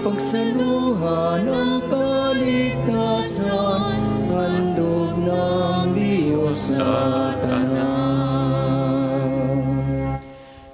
pagsaluhan ng kaligtasan, handog ng Diyos sa tanan.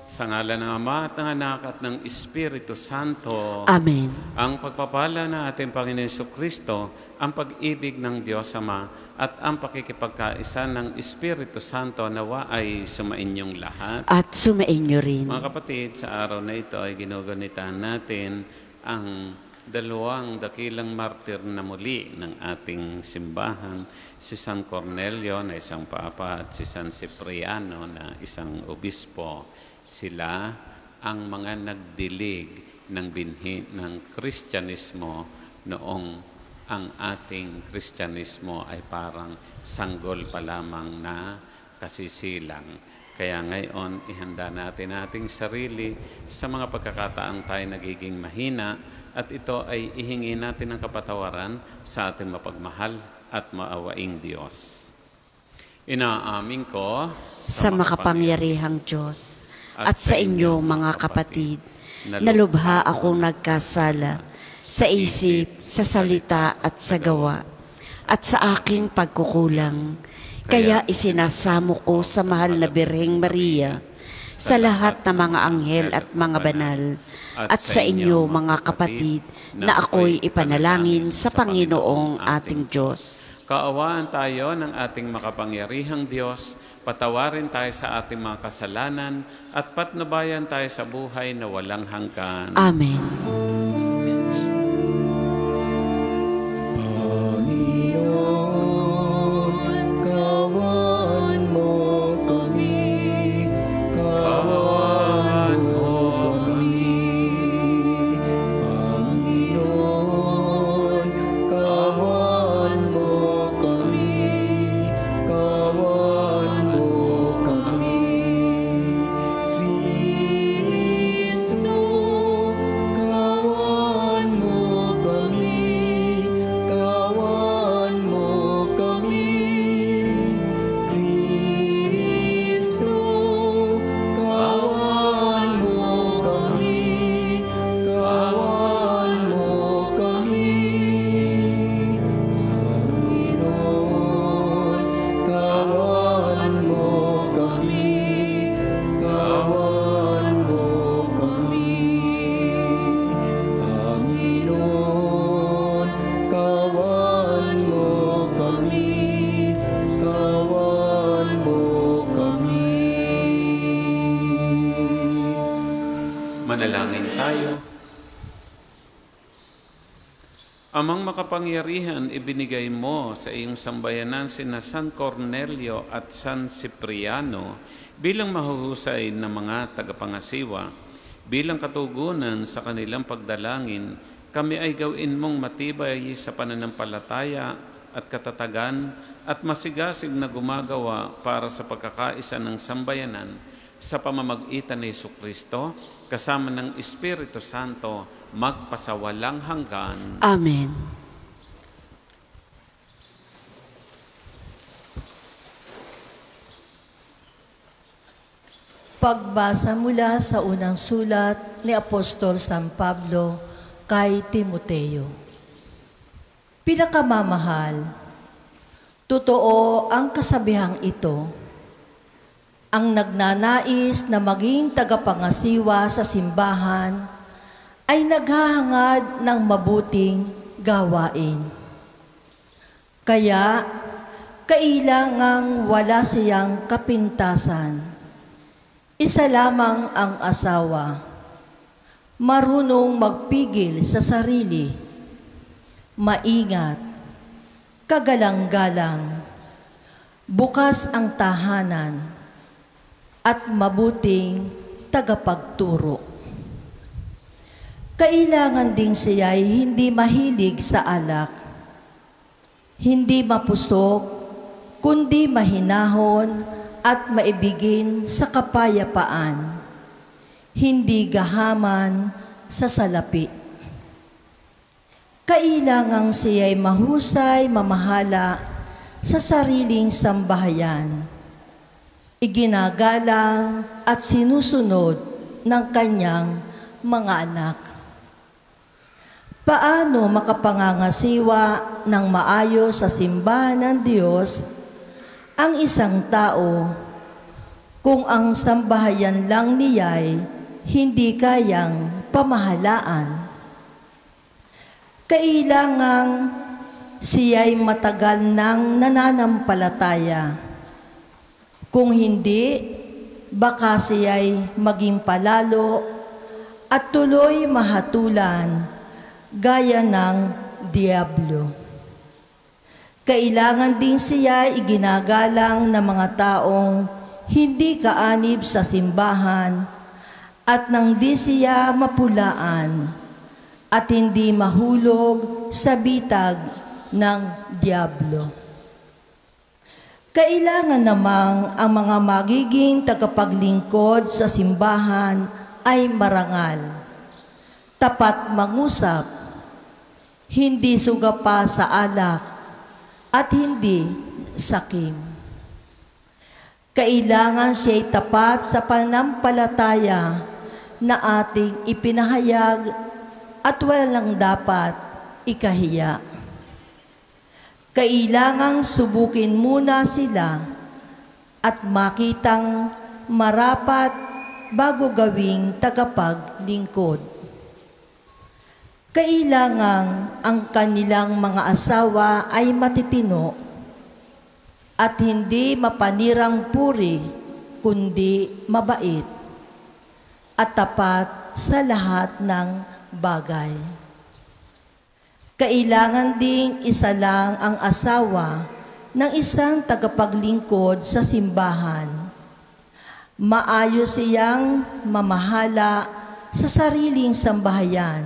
Sa ngalan ng Ama at ng Anak at ng Espiritu Santo. Amen. Ang pagpapala ng ating Panginoon Jesucristo, ang pag-ibig ng Diyos Ama at ang pakikipagkaisa ng Espiritu Santo nawa ay sumainyong lahat. At sumainyo rin. Mga kapatid, sa araw na ito ay ginugunitahan natin ang dalawang dakilang martir na muli ng ating simbahan, si San Cornelio na isang papa at si San Cipriano na isang obispo. Sila ang mga nagdilig ng binhi ng Kristyanismo noong ang ating Kristyanismo ay parang sanggol pa lamang na kasisilang. Kaya ngayon, ihanda natin ating sarili sa mga pagkakataang tayo nagiging mahina at ito ay ihingi natin ng kapatawaran sa ating mapagmahal at maawaing Diyos. Inaamin ko sa makapangyarihang Diyos at sa inyo mga kapatid, na lubha akong nagkasala sa isip, sa salita at sa gawa, at sa aking pagkukulang. Kaya isinasamo ko sa mahal na Birheng Maria, sa lahat ng mga anghel at mga banal, at sa inyo mga kapatid, na ako'y ipanalangin sa Panginoong ating Diyos. Kaawaan tayo ng ating makapangyarihang Diyos, patawarin tayo sa ating mga kasalanan at patnubayan tayo sa buhay na walang hanggan. Amen. Panginoon, kawan mo kami, kawan mo kami. Panginoon, kawan mo kami, kawan mo kami. Kristo, kawan mo kami, kawan mo kami. Kristo, kawan mo kami, kawan mo kami. Panginoon, kawan mo kami, kawan mo kami. Panginoon, kawan mo kami, kawan mo kami. Manalangin tayo. Amang makapangyarihan, ibinigay mo sa iyong sambayanan sina San Cornelio at San Cipriano bilang mahuhusay na mga tagapangasiwa. Bilang katugunan sa kanilang pagdalangin, kami ay gawin mong matibay sa pananampalataya at katatagan at masigasig na gumagawa para sa pagkakaisa ng sambayanan sa pamamagitan ni Jesucristo kasama ng Espiritu Santo magpasawalang hanggan. Amen. Pagbasa mula sa unang sulat ni Apostol San Pablo kay Timoteo. Pinakamamahal, totoo ang kasabihang ito. Ang nagnanais na maging tagapangasiwa sa simbahan ay naghahangad ng mabuting gawain. Kaya, kailangang wala siyang kapintasan. Isa lamang ang asawa, marunong magpigil sa sarili, maingat, kagalang-galang, bukas ang tahanan, at mabuting tagapagturo. Kailangan ding siya'y hindi mahilig sa alak, hindi mapusok, kundi mahinahon at maibigin sa kapayapaan, hindi gahaman sa salapi. Kailangang siya'y mahusay mamahala sa sariling sambahayan, iginagalang at sinusunod ng kanyang mga anak. Paano makapangangasiwa ng maayos sa simbahan ng Diyos ang isang tao kung ang sambahayan lang niya'y hindi kayang pamahalaan? Kailangang siya'y matagal nang nananampalataya. Kung hindi, baka siya'y maging palalo at tuloy mahatulan gaya ng diablo. Kailangan din siya iginagalang ng mga taong hindi kaanib sa simbahan at nang di siya mapulaan at hindi mahulog sa bitag ng diablo. Kailangan namang ang mga magiging tagapaglingkod sa simbahan ay marangal, tapat mangusap, hindi suga pa sa alak, at hindi sakim. Kailangan siya'y tapat sa pananampalataya na ating ipinahayag at walang dapat ikahiya. Kailangang subukin muna sila at makitang marapat bago gawing tagapaglingkod. Kailangang ang kanilang mga asawa ay matitino at hindi mapanirang puri, kundi mabait at tapat sa lahat ng bagay. Kailangan ding isa lang ang asawa ng isang tagapaglingkod sa simbahan. Maayos siyang mamahala sa sariling sambahayan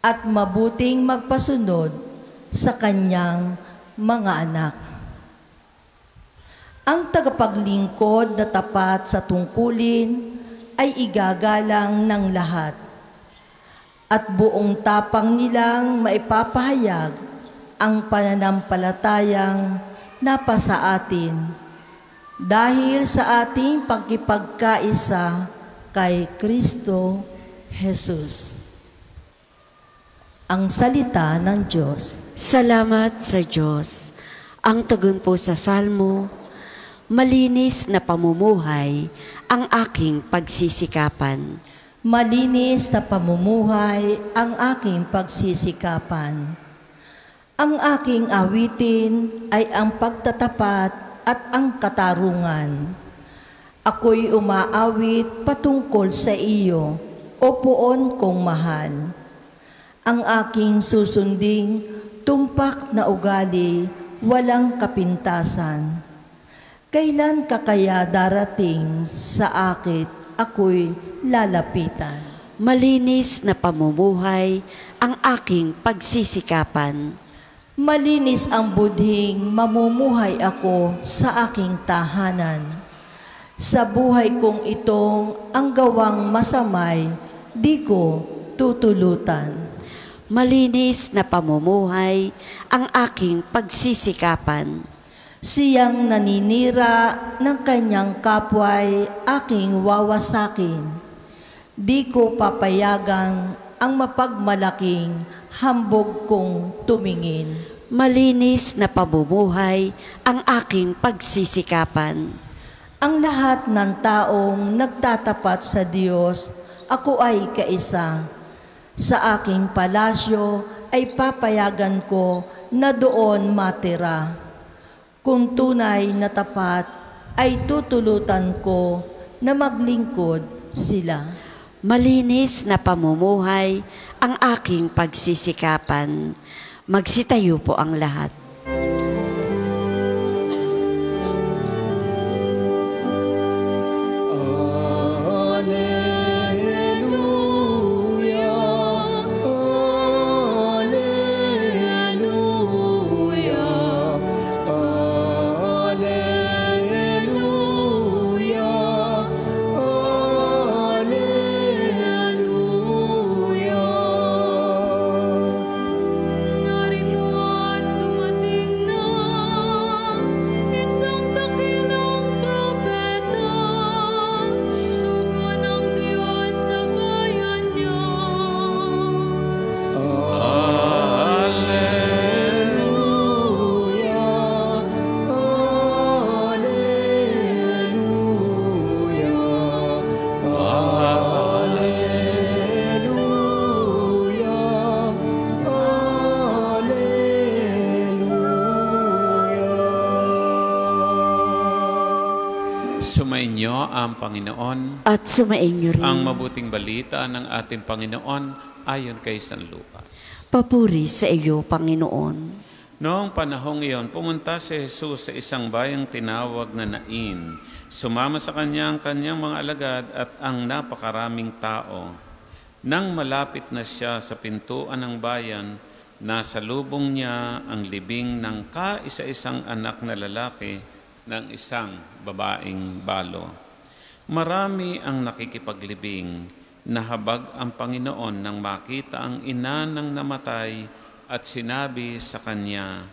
at mabuting magpasunod sa kanyang mga anak. Ang tagapaglingkod na tapat sa tungkulin ay igagalang ng lahat at buong tapang nilang maipapahayag ang pananampalatayang napasa atin dahil sa ating pagkipagkaisa kay Kristo Jesus. Ang salita ng Diyos. Salamat sa Diyos. Ang tugon po sa Salmo, malinis na pamumuhay ang aking pagsisikapan. Malinis na pamumuhay ang aking pagsisikapan. Ang aking awitin ay ang pagtatapat at ang katarungan. Ako'y umaawit patungkol sa iyo, o poon kong mahal. Ang aking susunding tumpak na ugali, walang kapintasan. Kailan ka kaya darating sa akit, ako'y lalapitan? Malinis na pamumuhay ang aking pagsisikapan. Malinis ang budhing mamumuhay ako sa aking tahanan. Sa buhay kong itong ang gawang masamay, di ko tutulutan. Malinis na pamumuhay ang aking pagsisikapan. Siyang naninira ng kanyang kapwa'y aking wawasakin. Di ko papayagang ang mapagmalaking hambog kong tumingin. Malinis na pamumuhay ang aking pagsisikapan. Ang lahat ng taong nagtatapat sa Diyos, ako ay kaisa. Sa aking palasyo ay papayagan ko na doon matira. Kung tunay na tapat ay tutulutan ko na maglingkod sila. Malinis na pamumuhay ang aking pagsisikapan. Magsitayo po ang lahat. Narito at dumating na Sumainyo ang Panginoon. At sumainyo rin. Ang mabuting balita ng ating Panginoon ayon kay San Lucas. Papuri sa iyo, Panginoon. Noong panahong iyon, pumunta si Jesus sa isang bayang tinawag na Nain. Sumama sa kanya ang kanyang mga alagad at ang napakaraming tao. Nang malapit na siya sa pintuan ng bayan, nasa lubong niya ang libing ng kaisa-isang anak na lalaki ng isang babaeng balo. Marami ang nakikipaglibing. Nahabag ang Panginoon nang makita ang ina ng namatay at sinabi sa kanya,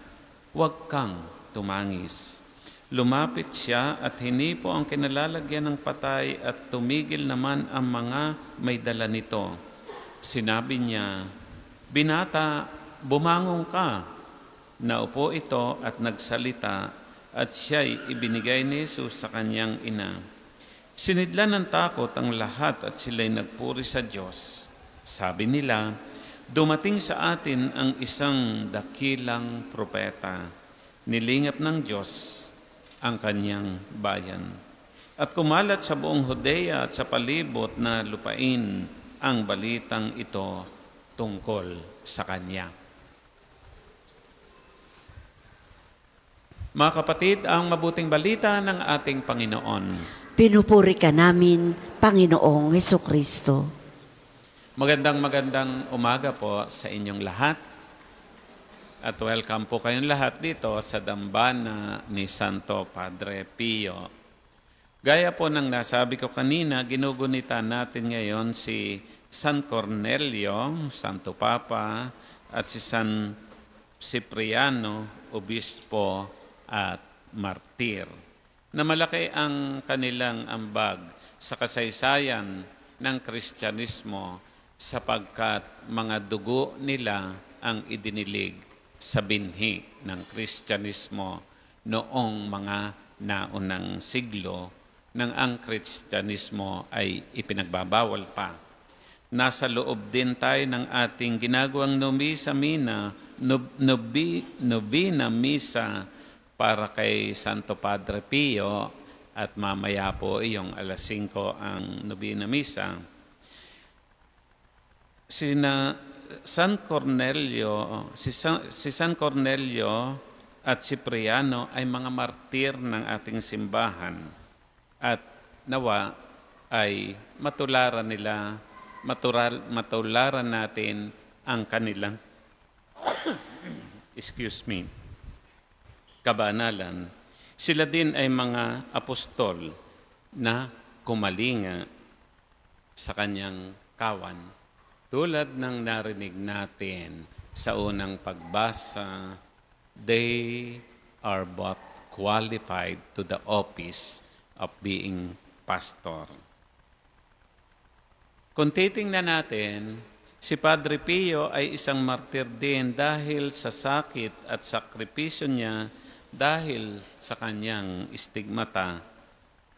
"Huwag kang tumangis." Lumapit siya at hinipo ang kinalalagyan ng patay at tumigil naman ang mga may dala nito. Sinabi niya, "Binata, bumangon ka." Naupo ito at nagsalita at siya'y ibinigay ni Jesus sa kanyang ina. Sinidlan ng takot ang lahat at sila'y nagpuri sa Diyos. Sabi nila, "Dumating sa atin ang isang dakilang propeta. Nilingap ng Diyos ang kanyang bayan." At kumalat sa buong Judea at sa palibot na lupain ang balitang ito tungkol sa kanya. Mga kapatid, ang mabuting balita ng ating Panginoon. Pinupuri ka namin, Panginoong Hesukristo. Magandang umaga po sa inyong lahat. At welcome po kayong lahat dito sa dambana ni Santo Padre Pio. Gaya po ng nasabi ko kanina, ginugunita natin ngayon si San Cornelio, Santo Papa, at si San Cipriano, Obispo at Martir, na malaki ang kanilang ambag sa kasaysayan ng Kristyanismo sapagkat mga dugo nila ang idinilig sa binhi ng Kristyanismo noong mga naunang siglo nang ang Kristyanismo ay ipinagbabawal pa. Nasa loob din tayo ng ating ginagawang novena misa para kay Santo Padre Pio at mamaya po iyong alas 5 ang novena misa. Si San Cornelio at Cipriano ay mga martir ng ating simbahan. At nawa ay matularan natin ang kanilang kabanalan. Sila din ay mga apostol na kumalinga sa kanyang kawan. Tulad ng narinig natin sa unang pagbasa, they are both qualified to the office of being pastor. Kung titingnan natin, si Padre Pio ay isang martir din dahil sa sakit at sakripisyo niya dahil sa kanyang istigmata.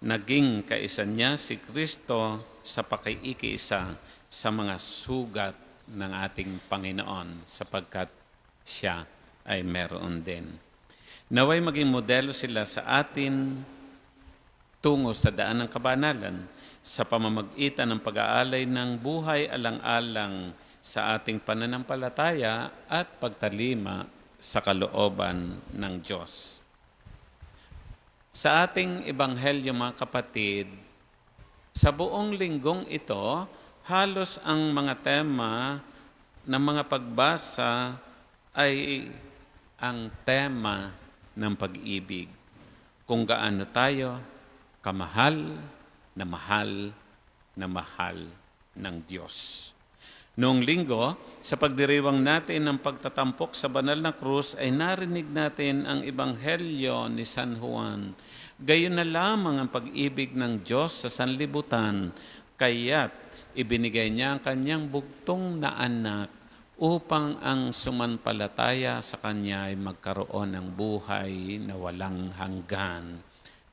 Naging kaisa niya si Kristo sa pakikiisa sa mga sugat ng ating Panginoon sapagkat siya ay meron din. Naway maging modelo sila sa atin tungo sa daan ng kabanalan sa pamamagitan ng pag-aalay ng buhay alang-alang sa ating pananampalataya at pagtalima sa kalooban ng Diyos. Sa ating ebanghelyo, mga kapatid, sa buong linggong ito, halos ang mga tema ng mga pagbasa ay ang tema ng pag-ibig. Kung gaano tayo kamahal na mahal na mahal ng Diyos. Noong linggo, sa pagdiriwang natin ng pagtatampok sa banal na krus ay narinig natin ang ebanghelyo ni San Juan. Gayon na lamang ang pag-ibig ng Diyos sa sanlibutan, kaya't ibinigay niya ang kanyang bugtong na anak upang ang sumanpalataya sa kanya ay magkaroon ng buhay na walang hanggan.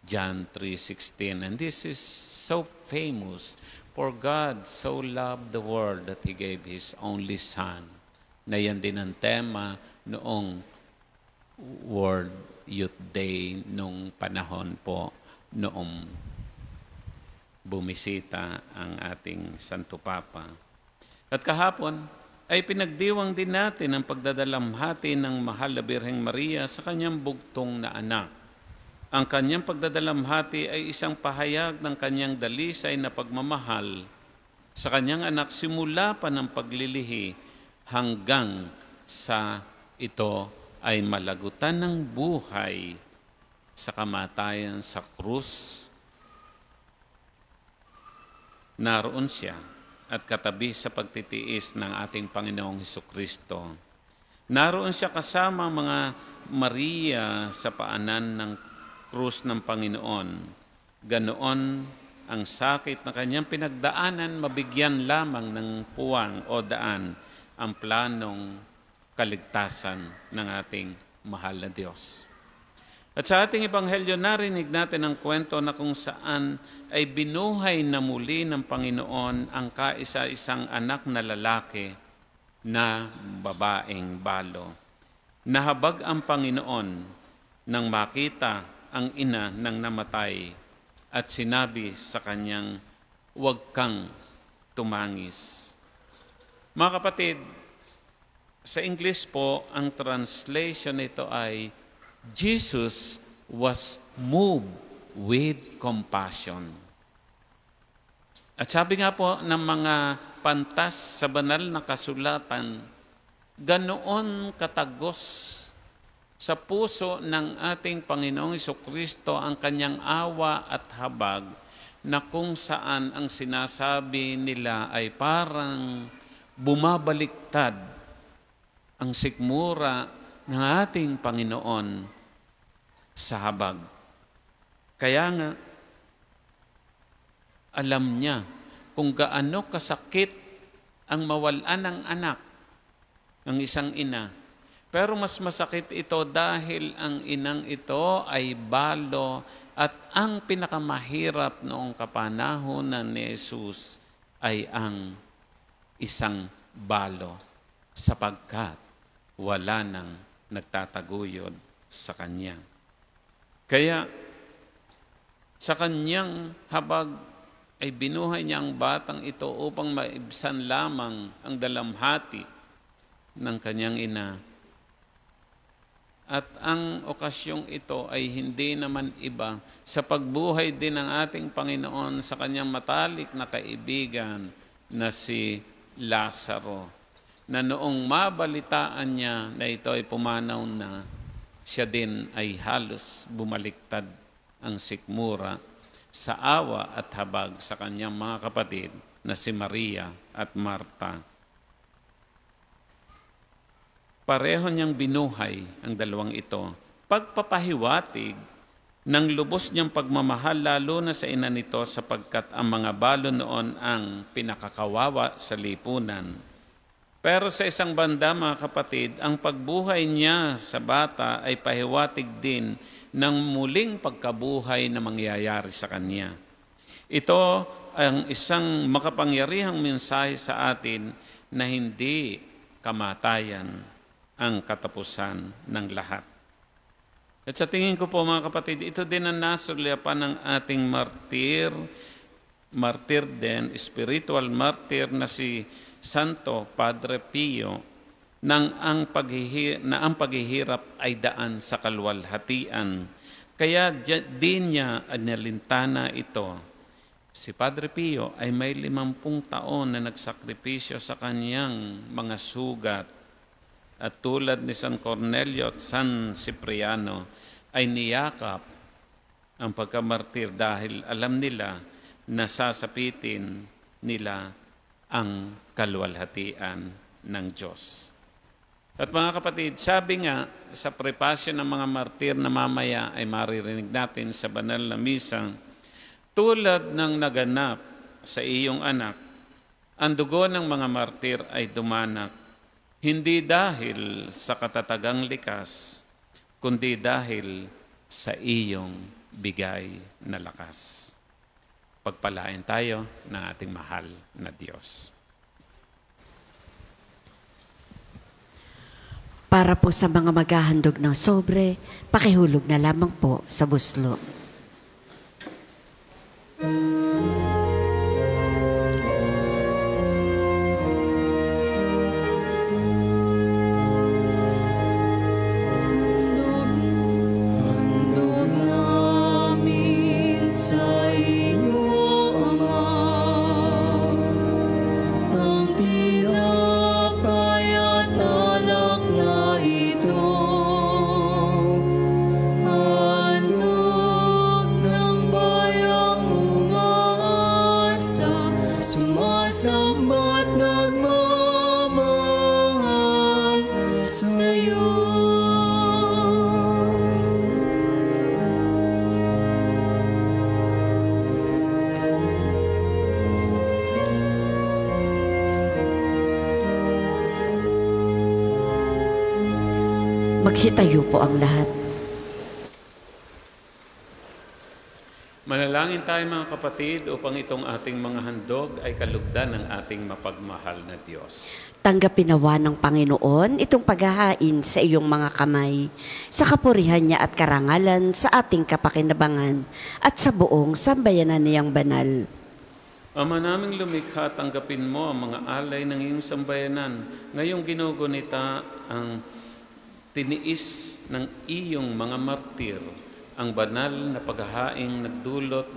John 3:16. And this is so famous. For God so loved the world that He gave His only Son. Na yan din ang tema noong World Youth Day nung panahon po noong bumisita ang ating Santo Papa. At kahapon ay pinagdiwang din natin ang pagdadalamhati ng Mahal na Birheng Maria sa kanyang bugtong na anak. Ang kanyang pagdadalamhati ay isang pahayag ng kanyang dalisay na pagmamahal sa kanyang anak simula pa ng paglilihi hanggang sa ito ay malagutan ng buhay sa kamatayan sa krus. Naroon siya at katabi sa pagtitiis ng ating Panginoong Hesukristo. Naroon siya kasama mga Maria sa paanan ng krus ng Panginoon. Ganoon ang sakit na kanyang pinagdaanan, mabigyan lamang ng puwang o daan ang planong kaligtasan ng ating mahal na Diyos. At sa ating ebanghelyo, narinig natin ang kwento na kung saan ay binuhay na muli ng Panginoon ang kaisa-isang anak na lalaki na babaeng balo. Nahabag ang Panginoon nang makita ang ina ng namatay at sinabi sa kanyang, "Huwag kang tumangis." Mga kapatid, sa English po, ang translation nito ay, Jesus was moved with compassion. At sabi nga po ng mga pantas sa banal na kasulatan, ganoon katagos sa puso ng ating Panginoong Hesukristo ang kanyang awa at habag na kung saan ang sinasabi nila ay parang bumabaliktad ang sikmura ng ating Panginoon sa habag. Kaya nga, alam niya kung gaano kasakit ang mawalan ng anak ng isang ina. Pero mas masakit ito dahil ang inang ito ay balo at ang pinakamahirap noong kapanahonan ni Jesus ay ang isang balo sapagkat wala nang nagtataguyod sa kanya. Kaya sa kanyang habag ay binuhay niya ang batang ito upang maibsan lamang ang dalamhati ng kanyang ina. At ang okasyong ito ay hindi naman iba sa pagbuhay din ng ating Panginoon sa kanyang matalik na kaibigan na si Lazaro, na noong mabalitaan niya na ito ay pumanaw na, siya din ay halos bumaliktad ang sikmura sa awa at habag sa kanyang mga kapatid na si Maria at Marta. Pareho niyang binuhay ang dalawang ito. Pagpapahiwatig ng lubos niyang pagmamahal lalo na sa ina nito sapagkat ang mga balo noon ang pinakakawawa sa lipunan. Pero sa isang banda, mga kapatid, ang pagbuhay niya sa bata ay pahiwatig din ng muling pagkabuhay na mangyayari sa kanya. Ito ang isang makapangyarihang mensahe sa atin na hindi kamatayan ang katapusan ng lahat. At sa tingin ko po, mga kapatid, ito din ang nasulyapan ng ating martir din, spiritual martir na si Santo Padre Pio, na ang paghihirap ay daan sa kalwalhatian. Kaya din niya nalintana ito. Si Padre Pio ay may 50 taon na nagsakripisyo sa kanyang mga sugat. At tulad ni San Cornelio at San Cipriano ay niyakap ang pagkamartir dahil alam nila na sasapitin nila ang kalwalhatian ng Diyos. At mga kapatid, sabi nga sa prepasyo ng mga martir na mamaya ay maririnig natin sa banal na misa, tulad ng naganap sa iyong anak, ang dugo ng mga martir ay dumanak, hindi dahil sa katatagang likas, kundi dahil sa iyong bigay na lakas. Pagpalain tayo ng ating mahal na Diyos. Para po sa mga maghahandog ng sobre, pakihulog na lamang po sa buslo. sa'yo. Magsitayo po ang lahat. Manalangin tayo mga kapatid upang itong ating mga handog ay kalugdan ng ating mapagmahal na Diyos. Tanggapin nawa ng Panginoon itong paghahain sa iyong mga kamay, sa kapurihan niya at karangalan sa ating kapakinabangan at sa buong sambayanan niyang banal. Ama naming lumikha, tanggapin mo ang mga alay ng iyong sambayanan. Ngayong ginugunita ang tiniis ng iyong mga martir, ang banal na paghahaing nagdulot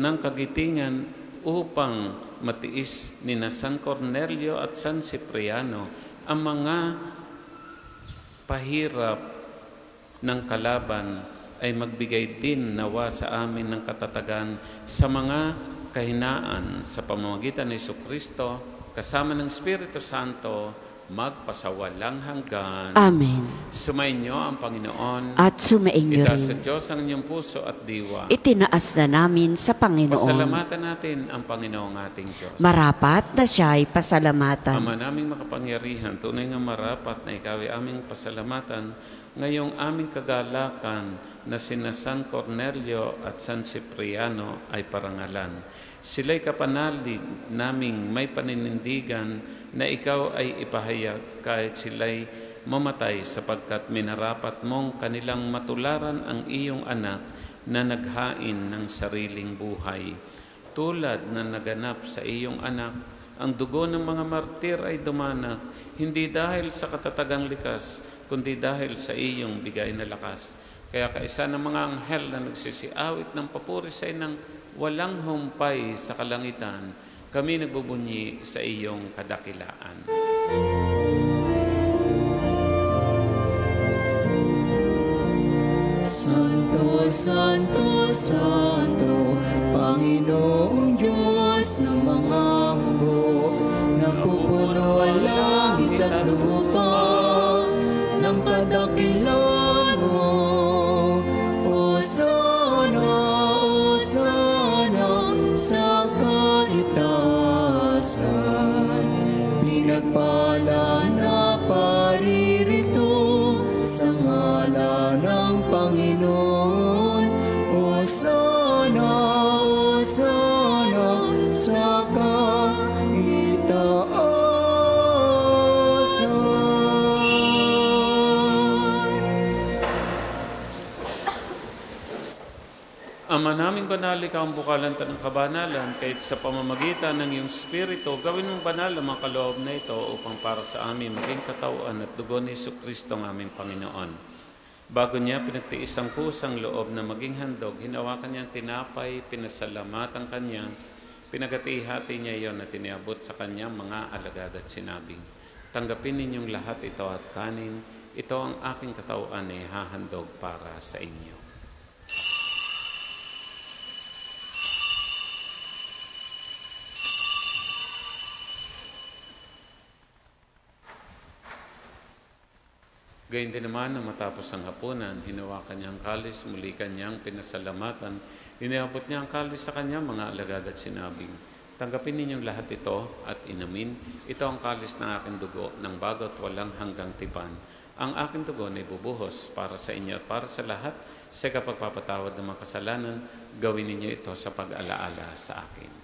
ng kagitingan upang matiis ni na San Cornelio at San Cipriano ang mga pahirap ng kalaban, ay magbigay din nawa sa amin ng katatagan sa mga kahinaan sa pamamagitan ni Jesucristo kasama ng Espiritu Santo magpasawalang hanggan. Amen. Sumainyo ang Panginoon. At sumainyo Itaas sa rin. Diyos ang inyong puso at diwa. Itinaas na namin sa Panginoon. Pasalamatan natin ang Panginoong ating Diyos. Marapat na siya'y pasalamatan. Ama naming makapangyarihan, tunay nga marapat na ikaw ay aming pasalamatan ngayong aming kagalakan na sina San Cornelio at San Cipriano ay parangalan. Sila'y kapanalig naming may paninindigan na ikaw ay ipahayag kahit sila'y mamatay sapagkat minarapat mong kanilang matularan ang iyong anak na naghain ng sariling buhay. Tulad na naganap sa iyong anak, ang dugo ng mga martir ay dumanak, hindi dahil sa katatagang likas, kundi dahil sa iyong bigay na lakas. Kaya kaisa ng mga anghel na nagsisiawit ng papuri sa inang walang humpay sa kalangitan, kami nagbubunyi sa iyong kadakilaan. Santo, Santo, Santo, Panginoong Diyos ng mga hukbo, napupuno ang langit at lupa ng kadakilan mo. Hosana, Hosana sa kaitaasan, pinagpala na paririto sa ngalan ng Panginoon. Hosana, Hosana sa Ama naming banal, ikaw ang bukalan ng kabanalan, kahit sa pamamagitan ng iyong Espiritu, gawin mong banal ang mga kaloob na ito upang para sa amin maging katawan at dugo ni Jesucristo ang aming Panginoon. Bago niya pinagtiis ang kusang loob na maging handog, hinawakan niya ang tinapay, pinasalamatan kanya, pinagati-hati niya iyon at tiniabot sa kanyang mga alagad at sinabing, tanggapin ninyong lahat ito at kanin, ito ang aking katawan na ihahandog para sa inyo. Gayun din naman na matapos ang hapunan, hinawakan niya ang kalis, muli kanyang pinasalamatan, iniabot niya ang kalis sa kanyang mga alagad at sinabing, tanggapin ninyong lahat ito at inamin, ito ang kalis ng aking dugo ng bago at walang hanggang tipan. Ang aking dugo na ibubuhos para sa inyo at para sa lahat sa kapagpapatawad ng mga kasalanan, gawin ninyo ito sa pag-alaala sa akin.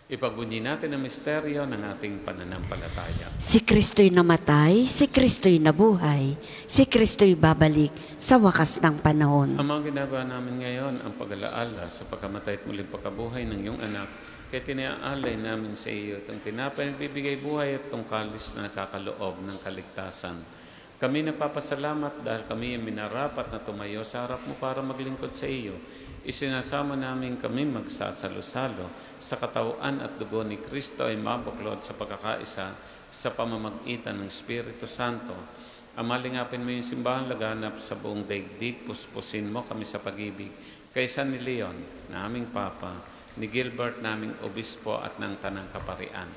Ipagbunyi natin ang misteryo ng ating pananampalataya. Si Kristo'y namatay, si Kristo'y nabuhay, si Kristo'y babalik sa wakas ng panahon. Ang mga ginagawa namin ngayon, ang pag-alaala sa pagkamatay at muling pagkabuhay ng iyong anak, kaya tinaalay namin sa iyo itong tinapay na bibigay buhay at itong kalis na nakakaloob ng kaligtasan. Kami nagpapasalamat dahil kami ay minarapat na tumayo sa harap mo para maglingkod sa iyo. Isinasama namin kami magsasalo-salo sa katawan at dugo ni Kristo ay mabuklod sa pagkakaisa sa pamamagitan ng Espiritu Santo. Amalingapin mo yung simbahan laganap sa buong daigdig, puspusin mo kami sa pag-ibig. Kay San Leon, naming Papa, ni Gilbert, naming Obispo at ng Tanang Kaparian.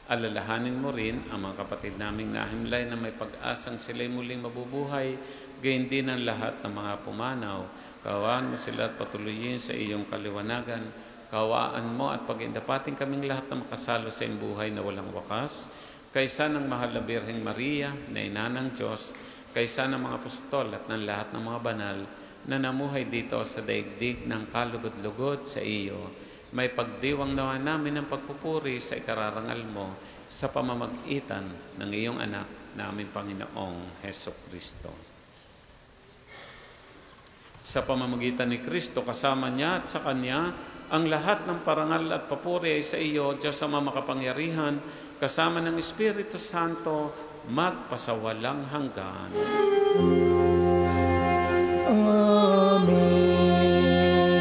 Alalahanin mo rin ang mga kapatid naming nahimlay na may pag-asang sila'y muling mabubuhay, gayon din ang lahat ng mga pumanaw. Kawaan mo sila at patuloyin sa iyong kaliwanagan. Kawaan mo at pag-indapating kaming lahat na makasalo sa iyong buhay na walang wakas. Kaysa ng mahal na Birheng Maria, na ina ng Diyos, kaysa ng mga apostol at ng lahat ng mga banal na namuhay dito sa daigdig ng kalugod-lugod sa iyo, may pagdiwang nawa namin ng pagpupuri sa ikararangal mo sa pamamagitan ng iyong anak na aming Panginoong Hesukristo. Sa pamamagitan ni Kristo, kasama niya at sa Kanya, ang lahat ng parangal at papuri ay sa iyo, Diyos Ama makapangyarihan, kasama ng Espiritu Santo, magpasawalang hanggan. Amen,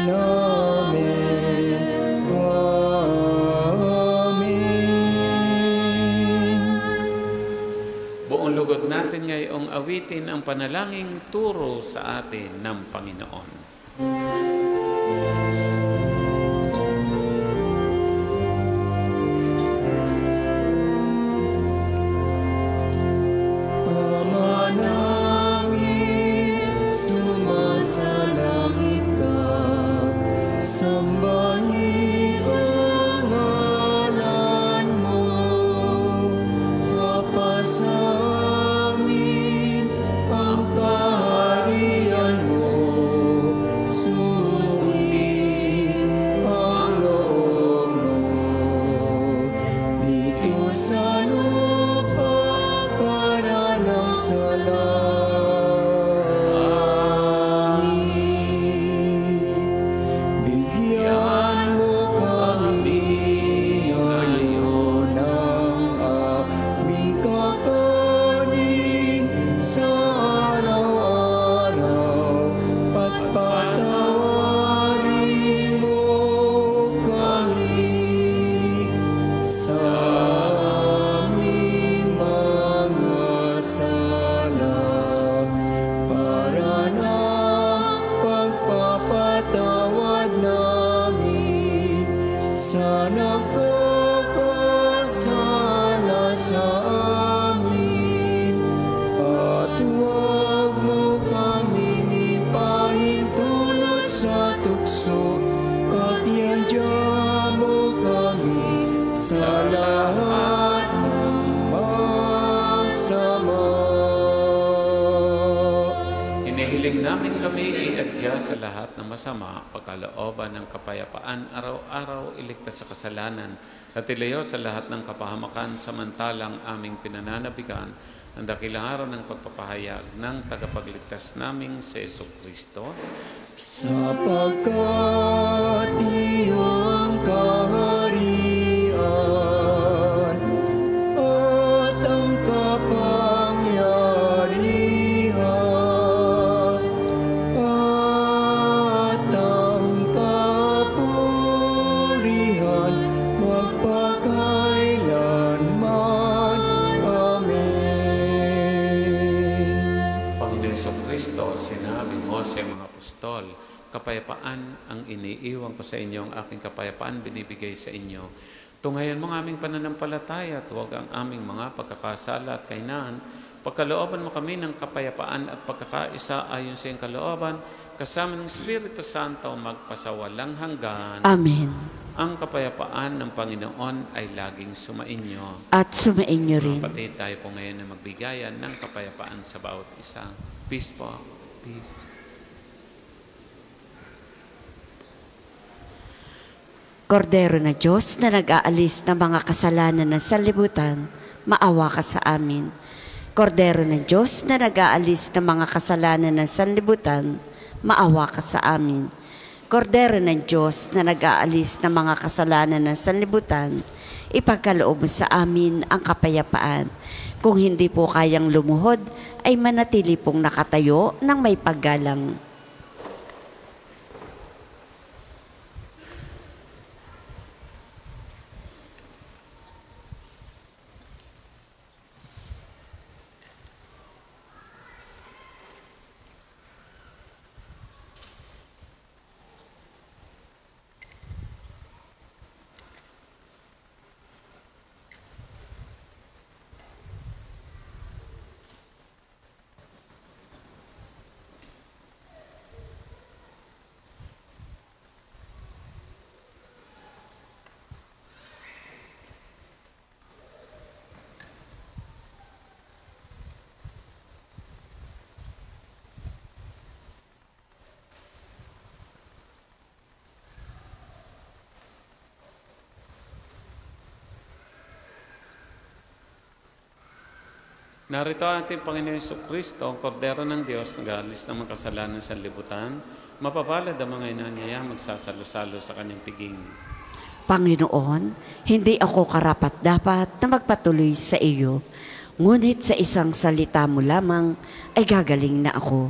amen, amen. Buong lugod natin ngayong awitin ang panalangin turo sa atin ng Panginoon. Ama namin, sumasalangit ka, sambahin ang ngalan mo, mapasa amin ang kaharian mo, sundin ang loob mo, dito sa lupa para ng sa langit. Bigyan mo kami ngayon ng aming kakanin sa araw-araw at patawarin mo kami sa aming mga sala para ng pagpapatawad namin sa nagkakasala sa amin, at huwag mo kaming ipahintulot sa tukso, at iadya mo kami sa lahat ng masama. Hinihiling namin kami iadya sa lahat ng masama, pagkalooban ng kapayapaan, araw-araw iligtas sa kasalanan, at ilayo sa lahat ng kapahamakan, samantalang aming pinananabigan ang dakilang araw ng pagpapahayag ng tagapagligtas naming si Jesucristo. Sapagkat iyong kaharian at ang kapangyarihan at ang kapurihan magpakailanman. Amen. Panginoon Jesucristo, sinabi mo sa mga apostol, kapayapaan ang iniiwan ko sa inyo, ang aking kapayapaan binibigay sa inyo. Tunghayan mo ang aming pananampalataya at huwag ang aming mga pagkakasala at kahinaan. Pagkalooban mo kami ng kapayapaan at pagkakaisa ayon sa iyong kalooban, kasama ng Espiritu Santo magpasawalang hanggan. Amen. Ang kapayapaan ng Panginoon ay laging sumainyo. At sumainyo rin. Kapatid, tayo po ngayon na magbigayan ng kapayapaan sa bawat isa. Peace po. Peace. Kordero na Diyos na nag-aalis ng mga kasalanan ng sanlibutan, maawa ka sa amin. Kordero ng Diyos na nag-aalis ng mga kasalanan ng sanlibutan, maawa ka sa amin. Kordero ng Diyos na nag-aalis ng mga kasalanan ng sanlibutan, ipagkaloob mo sa amin ang kapayapaan. Kung hindi po kayang lumuhod, ay manatili pong nakatayo ng may paggalang. Narito ang ating Panginoon Jesucristo, ang Kordero ng Diyos, nag-aalis ng mga kasalanan sa libutan. Mapapalad ang mga inanyaya, magsasalo-salo sa kanyang piging. Panginoon, hindi ako karapat-dapat na magpatuloy sa iyo, ngunit sa isang salita mo lamang ay gagaling na ako.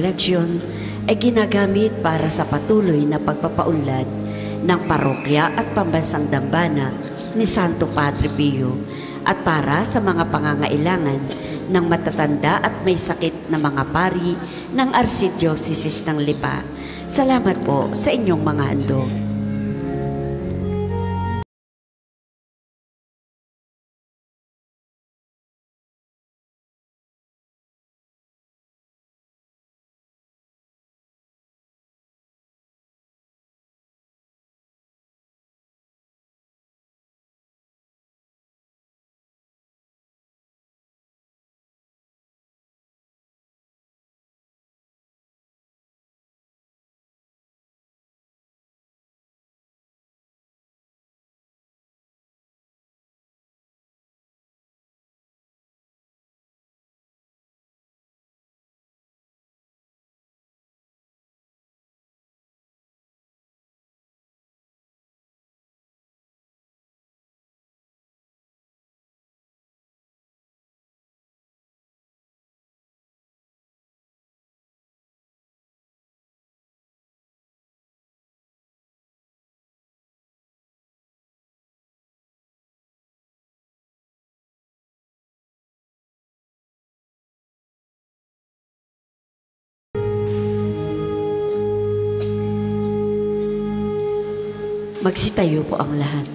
Koleksyon ay ginagamit para sa patuloy na pagpapaunlad ng parokya at pambansang dambana ni Santo Padre Pio at para sa mga pangangailangan ng matatanda at may sakit na mga pari ng Archdiocese ng Lipa. Salamat po sa inyong mga handog. Magsitayo po ang lahat.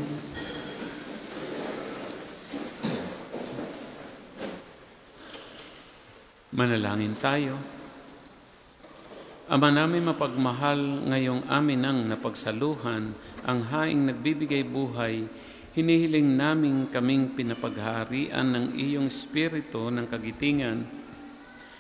Manalangin tayo. Ama namin mapagmahal, ngayong amin ang napagsaluhan, ang haing nagbibigay buhay, hinihiling namin kaming pinapagharian ng iyong Espiritu ng kagitingan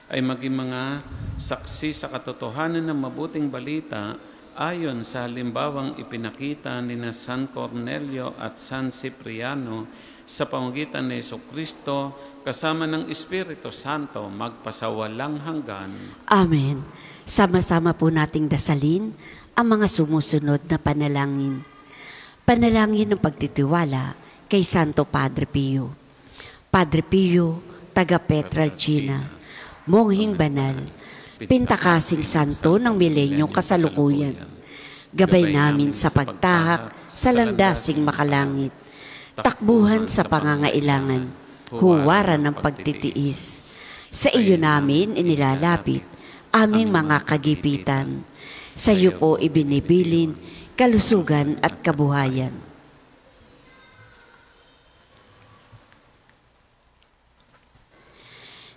ay maging mga saksi sa katotohanan ng mabuting balita ayon sa halimbawang ipinakita ni na San Cornelio at San Cipriano sa pamamagitan ni Jesucristo kasama ng Espiritu Santo magpasawalang hanggan. Amen. Sama-sama po nating dasalin ang mga sumusunod na panalangin. Panalangin ng pagtitiwala kay Santo Padre Pio. Padre Pio, taga Petralcina, monghing banal, pintakasing santo ng milenyong kasalukuyan. Gabay namin sa pagtahak sa landasing makalangit, takbuhan sa pangangailangan, huwaran ng pagtitiis. Sa iyo namin inilalapit aming mga kagipitan. Sa iyo po ibinibilin kalusugan at kabuhayan.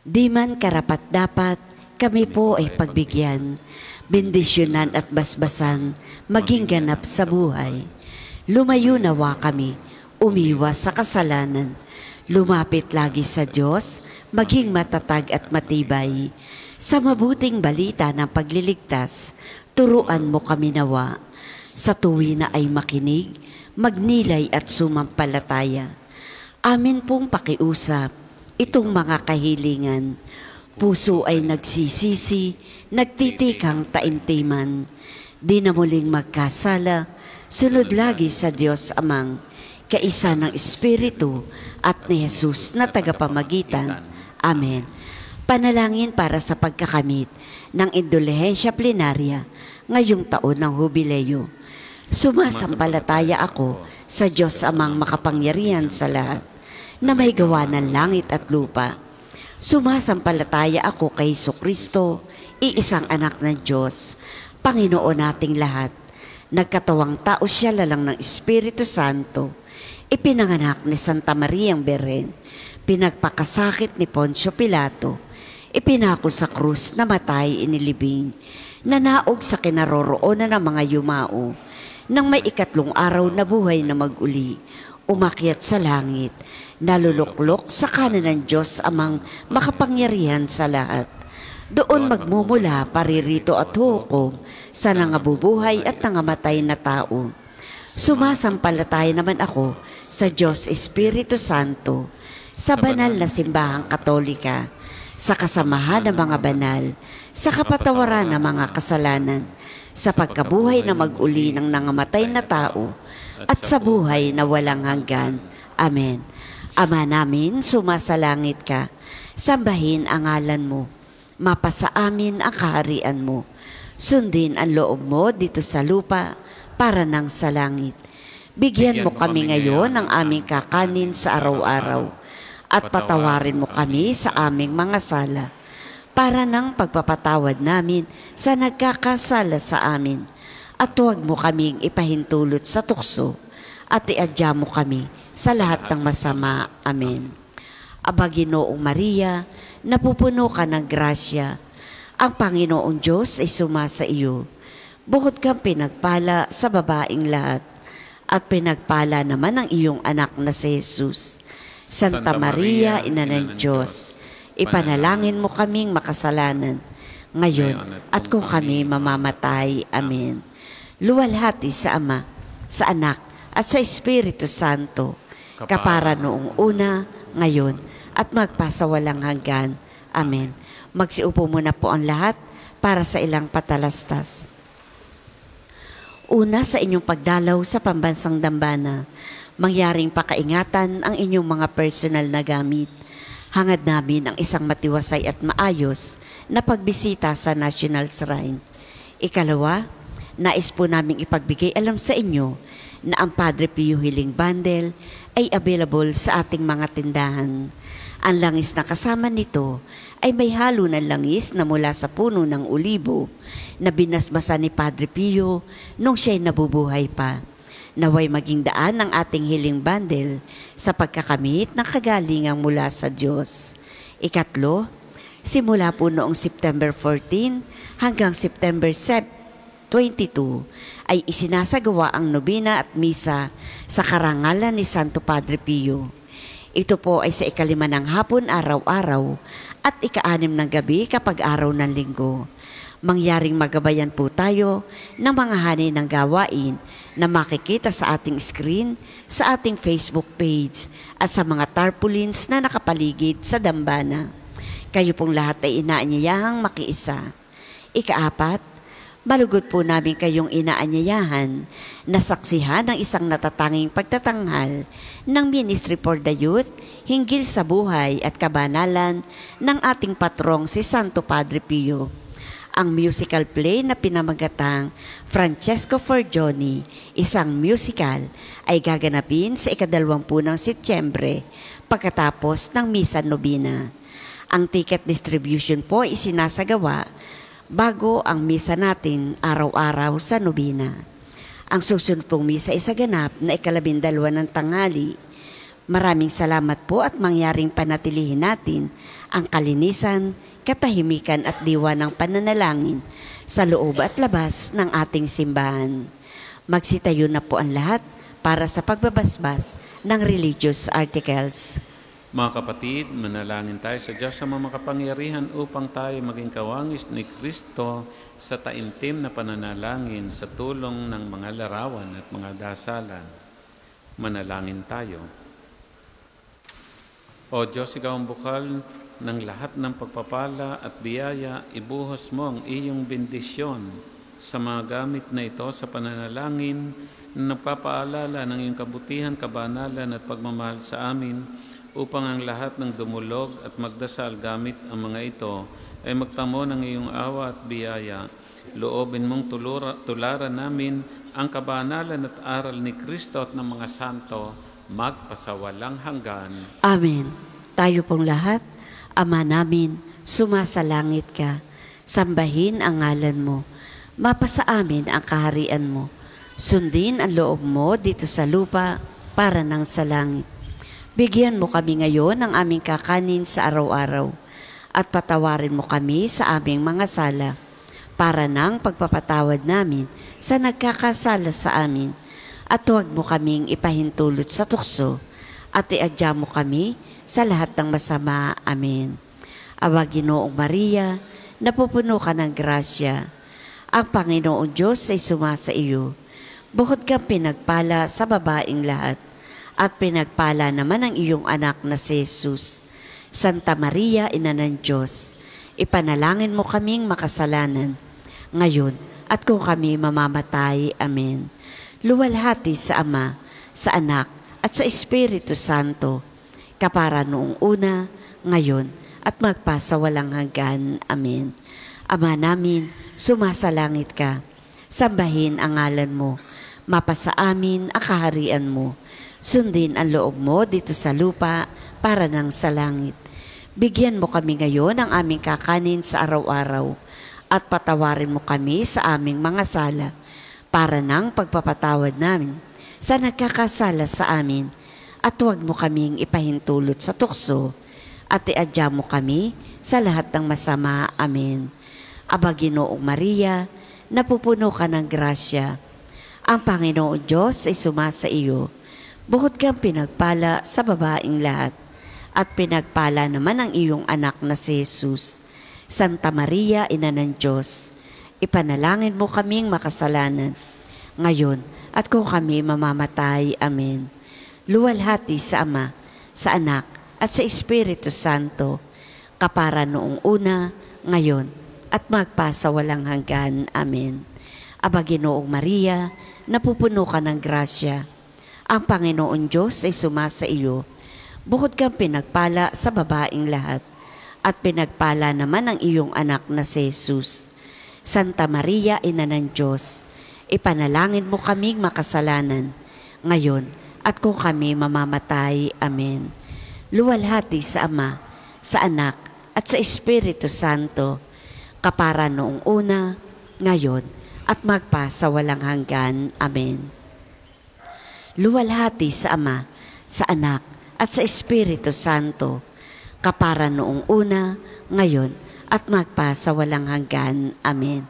Di man karapat-dapat, kami po ay pagbigyan, bendisyonan at basbasan, maging ganap sa buhay. Lumayo nawa kami, umiwas sa kasalanan, lumapit lagi sa Diyos, maging matatag at matibay. Sa mabuting balita ng pagliligtas, turuan mo kami nawa. Sa tuwi na ay makinig, magnilay at sumampalataya. Amin pong pakiusap, itong mga kahilingan. Puso ay nagsisisi, nagtitikang taimtiman. Di na muling magkasala, sunod lagi sa Diyos Amang, kaisa ng Espiritu at ni Jesus na tagapamagitan. Amen. Panalangin para sa pagkakamit ng indulhensya plenarya ngayong taon ng Hubileo. Sumasampalataya ako sa Diyos Amang makapangyarihan sa lahat, na may gawa ng langit at lupa. Sumasampalataya ako kay Jesucristo, iisang anak ng Diyos, Panginoon nating lahat. Nagkatawang tao siya lalang ng Espiritu Santo, ipinanganak ni Santa Mariang Beren, pinagpakasakit ni Poncio Pilato, ipinako sa krus, namatay, inilibing, nanaog sa kinaroroonan ng mga yumao, nang may ikatlong araw na buhay na mag-uli, umakyat sa langit, naluluklok sa kanan ng Diyos Amang makapangyarihan sa lahat. Doon magmumula paririto at hukom sa nangabubuhay at nangamatay na tao. Sumasampalataya naman ako sa Diyos Espiritu Santo, sa banal na simbahang katolika, sa kasamahan ng mga banal, sa kapatawaran ng mga kasalanan, sa pagkabuhay na mag-uli ng nangamatay na tao, at sa buhay na walang hanggan. Amen. Ama namin, sumasalangit ka, sambahin ang ngalan mo, mapasa amin ang kaharian mo, sundin ang loob mo dito sa lupa para nang sa langit. Bigyan mo kami ngayon ng aming kakanin sa araw-araw, at patawarin mo kami sa aming mga sala, para nang pagpapatawad namin sa nagkakasala sa amin. At huwag mo kaming ipahintulot sa tukso, at iadya mo kami sa lahat ng masama. Amen. Aba Ginoong Maria, napupuno ka ng grasya, ang Panginoong Diyos ay sumasa iyo. Bukod kang pinagpala sa babaing lahat, at pinagpala naman ang iyong anak na si Jesus. Santa Maria, Ina ng Diyos, ipanalangin mo kaming makasalanan, ngayon at kung kami mamamatay. Amen. Luwalhati sa Ama, sa Anak, at sa Espiritu Santo, kapara noong una, ngayon, at magpasawalang hanggan. Amen. Magsiupo muna po ang lahat para sa ilang patalastas. Una, sa inyong pagdalaw sa pambansang dambana, mangyaring pakaingatan ang inyong mga personal na gamit. Hangad namin ang isang matiwasay at maayos na pagbisita sa National Shrine. Ikalawa, nais po naming ipagbigay alam sa inyo na ang Padre Pio Healing Bundle ay available sa ating mga tindahan. Ang langis na kasama nito ay may halo ng langis na mula sa puno ng olibo na binasbasa ni Padre Pio nung siya'y nabubuhay pa. Naway maging daan ng ating healing bundle sa pagkakamit ng kagalingang mula sa Diyos. Ikatlo, simula po noong September 14 hanggang September 22 ay isinasagawa ang nobina at misa sa karangalan ni Santo Padre Pio. Ito po ay sa 5 ng hapon araw-araw at ika-6 ng gabi kapag araw ng linggo. Mangyaring magabayan po tayo ng mga hani ng gawain na makikita sa ating screen, sa ating Facebook page at sa mga tarpaulins na nakapaligid sa dambana. Kayo pong lahat ay inaanyayahang makiisa. Ika-4, malugod po namin kayong inaanyayahan na saksihan ng isang natatanging pagtatanghal ng Ministry for the Youth hinggil sa buhay at kabanalan ng ating patrong si Santo Padre Pio. Ang musical play na pinamagatang Francesco for Johnny, isang musical, ay gaganapin sa ika-20 ng Setyembre pagkatapos ng Misa Nobina. Ang ticket distribution po ay isinasagawa bago ang misa natin araw-araw sa Nobina. Ang susunod pong misa ay saganap na ika-12 ng tanghali. Maraming salamat po at mangyaring panatilihin natin ang kalinisan, katahimikan at diwa ng pananalangin sa loob at labas ng ating simbahan. Magsitayo na po ang lahat para sa pagbabasbas ng religious articles. Mga kapatid, manalangin tayo sa Diyos sa mga makapangyarihan upang tayo maging kawangis ni Kristo sa taimtim na pananalangin sa tulong ng mga larawan at mga dasalan. Manalangin tayo. O Diyos, ikaw ang bukal ng lahat ng pagpapala at biyaya, ibuhos mo ang iyong bendisyon sa mga gamit na ito sa pananalangin na nagpapaalala ng iyong kabutihan, kabanalan at pagmamahal sa amin, upang ang lahat ng dumulog at magdasal gamit ang mga ito ay magtamo ng iyong awa at biyaya. Loobin mong tularan namin ang kabanalan at aral ni Kristo at ng mga santo magpasawalang hanggan. Amen. Tayo pong lahat, Ama namin, sumasalangit ka, sambahin ang ngalan mo, mapasa amin ang kaharian mo, sundin ang loob mo dito sa lupa para nang sa langit. Bigyan mo kami ngayon ng aming kakanin sa araw-araw at patawarin mo kami sa aming mga sala para nang pagpapatawad namin sa nagkakasala sa amin, at huwag mo kaming ipahintulot sa tukso at iadya mo kami sa lahat ng masama. Amen. Aba Ginoong Maria, napupuno ka ng grasya. Ang Panginoong Diyos ay sumasa iyo. Bukod kang pinagpala sa babaeng lahat, at pinagpala naman ang iyong anak na si Jesus. Santa Maria, Ina ng Diyos, ipanalangin mo kaming makasalanan, ngayon at kung kami mamamatay. Amen. Luwalhati sa Ama, sa Anak, at sa Espiritu Santo, kapara noong una, ngayon, at magpasawalang hanggan. Amen. Ama namin, sumasalangit ka, sambahin ang ngalan mo, mapasa amin ang kaharian mo, sundin ang loob mo dito sa lupa para nang sa langit. Bigyan mo kami ngayon ng aming kakanin sa araw-araw, at patawarin mo kami sa aming mga sala, para nang pagpapatawad namin sa nagkakasala sa amin, at huwag mo kaming ipahintulot sa tukso, at iadya mo kami sa lahat ng masama. Amen. Aba Ginoong Maria, napupuno ka ng grasya. Ang Panginoong Diyos ay sumasa iyo. Bukod kang pinagpala sa babaeng lahat, at pinagpala naman ang iyong anak na si Jesus. Santa Maria, Ina ng Diyos, ipanalangin mo kaming makasalanan, ngayon at kung kami mamamatay. Amen. Luwalhati sa Ama, sa Anak, at sa Espiritu Santo, kapara noong una, ngayon, at magpasawalang hanggan. Amen. Aba Ginoong Maria, napupuno ka ng grasya. Ang Panginoon Diyos ay sumasa iyo. Bukod kang pinagpala sa babaeng lahat, at pinagpala naman ang iyong anak na si Jesus. Santa Maria, Ina ng Diyos, ipanalangin mo kaming makasalanan, ngayon at kung kami mamamatay. Amen. Luwalhati sa Ama, sa Anak, at sa Espiritu Santo, kapara noong una, ngayon, at magpasawalang hanggan. Amen. Luwalhati sa Ama, sa Anak, at sa Espiritu Santo, kapara noong una, ngayon, at magpasawalang hanggan. Amen.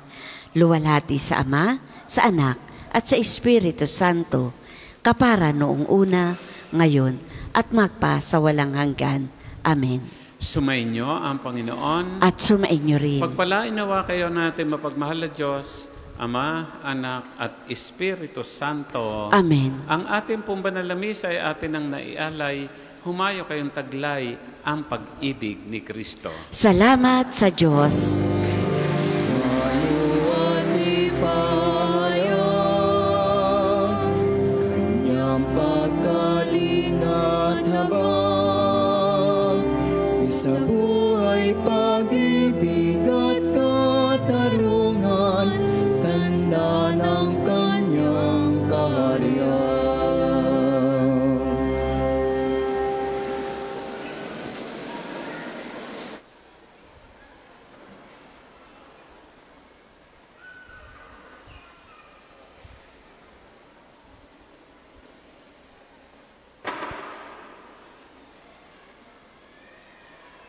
Luwalhati sa Ama, sa Anak, at sa Espiritu Santo, kapara noong una, ngayon, at magpasawalang hanggan. Amen. Sumainyo ang Panginoon. At sumainyo rin. Pagpalain nawa kayo natin mapagmahal na Diyos, Ama, Anak, at Espiritu Santo. Amen. Ang ating pong banal na misa ay atin ang naialay. Humayo kayong taglay ang pag-ibig ni Kristo. Salamat sa Diyos. Maluwag ipayang kanyang pagkaling at habang sa buhay, pag-ibig at katarungan, tanda ng kanyang kaharian.